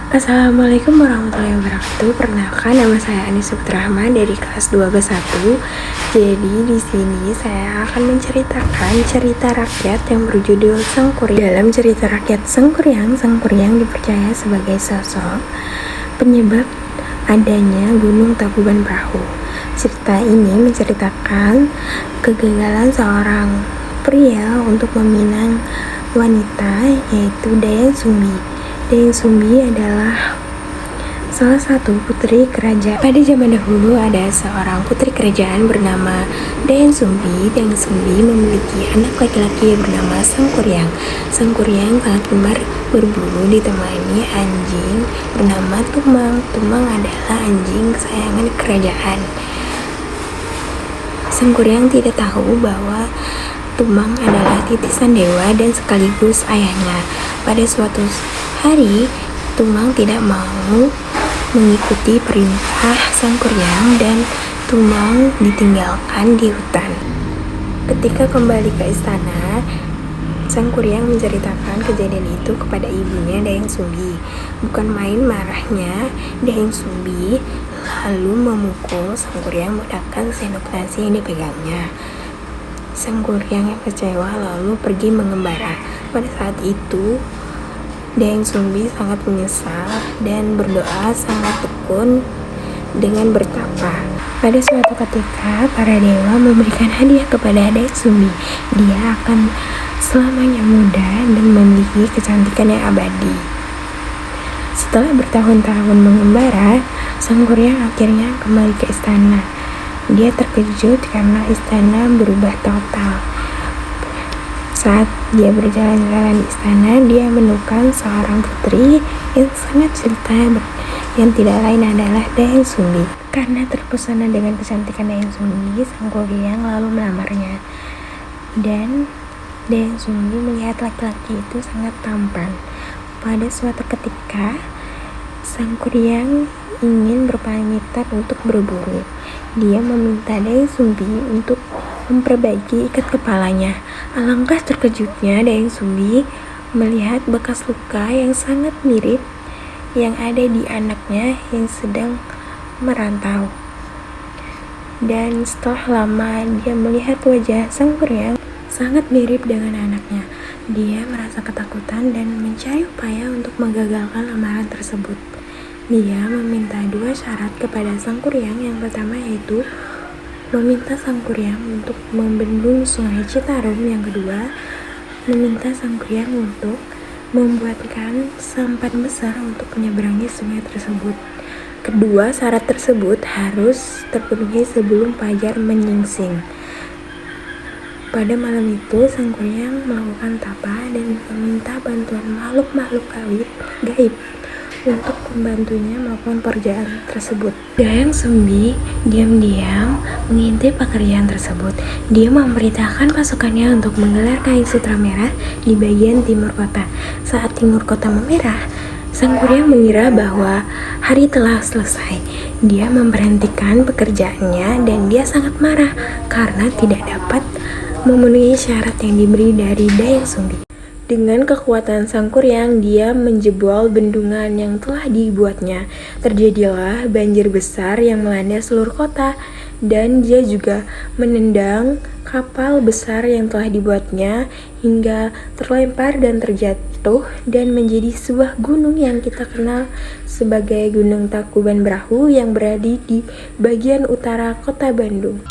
Assalamualaikum warahmatullahi wabarakatuh. Perkenalkan, nama saya Anis Rahman dari kelas 12 1. Jadi di sini saya akan menceritakan cerita rakyat yang berjudul Sangkuriang. Dalam cerita rakyat Sangkuriang dipercaya sebagai sosok penyebab adanya Gunung Tangkuban Perahu. Cerita ini menceritakan kegagalan seorang pria untuk meminang wanita, yaitu Dayang Sumbi. Dayang Sumbi adalah salah satu putri kerajaan. Pada zaman dahulu ada seorang putri kerajaan bernama Dayang Sumbi. Dayang Sumbi memiliki anak laki-laki bernama Sangkuriang. Sangkuriang sangat gemar berburu ditemani anjing bernama Tumang. Tumang adalah anjing kesayangan kerajaan. Sangkuriang tidak tahu bahwa Tumang adalah titisan dewa dan sekaligus ayahnya. Pada suatu hari, Tumang tidak mau mengikuti perintah Sangkuriang dan Tumang ditinggalkan di hutan. Ketika kembali ke istana, Sangkuriang menceritakan kejadian itu kepada ibunya Dayang Sumbi. Bukan main marahnya, Dayang Sumbi lalu memukul Sangkuriang menggunakan sendok nasi yang dipegangnya. Sangkuriang yang kecewa lalu pergi mengembara. Pada saat itu, Dayang Sumbi sangat menyesal dan berdoa sangat tekun dengan bertapa. Pada suatu ketika, para dewa memberikan hadiah kepada Dayang Sumbi. Dia akan selamanya muda dan memiliki kecantikan yang abadi. Setelah bertahun-tahun mengembara, Sangkuriang akhirnya kembali ke istana. Dia terkejut karena istana berubah total. Saat dia berjalan-jalan di istana, dia menemukan seorang putri yang sangat jelita, yang tidak lain adalah Dayang Sumbi. Karena terpesona dengan kecantikan Dayang Sumbi, Sangkuriang lalu melamarnya. Dan Dayang Sumbi melihat laki-laki itu sangat tampan. Pada suatu ketika, Sangkuriang ingin berpamitan untuk berburu. Dia meminta Dayang Sumbi untuk memperbaiki ikat kepalanya. Alangkah terkejutnya Dayang Sumbi melihat bekas luka yang sangat mirip yang ada di anaknya yang sedang merantau. Dan setelah lama dia melihat wajah Sangkuriang sangat mirip dengan anaknya. Dia merasa ketakutan dan mencari upaya untuk menggagalkan lamaran tersebut. Dia meminta dua syarat kepada Sangkuriang. Yang pertama yaitu meminta Sangkuriang untuk membendung sungai Citarum. Yang kedua, meminta Sangkuriang untuk membuatkan sampan besar untuk menyeberangi sungai tersebut. Kedua syarat tersebut harus terpenuhi sebelum fajar menyingsing. Pada malam itu, Sangkuriang melakukan tapa dan meminta bantuan makhluk-makhluk gaib untuk membantunya melakukan pekerjaan tersebut. Dayang Sumbi diam-diam mengintip pekerjaan tersebut. Dia memerintahkan pasukannya untuk menggelar kain sutra merah di bagian timur kota. Saat timur kota memerah, Sangkuriang mengira bahwa hari telah selesai. Dia memberhentikan pekerjaannya dan dia sangat marah karena tidak dapat memenuhi syarat yang diberi dari Dayang Sumbi. Dengan kekuatan Sangkuriang, dia menjebol bendungan yang telah dibuatnya. Terjadilah banjir besar yang melanda seluruh kota, dan dia juga menendang kapal besar yang telah dibuatnya hingga terlempar dan terjatuh dan menjadi sebuah gunung yang kita kenal sebagai Gunung Tangkuban Perahu yang berada di bagian utara kota Bandung.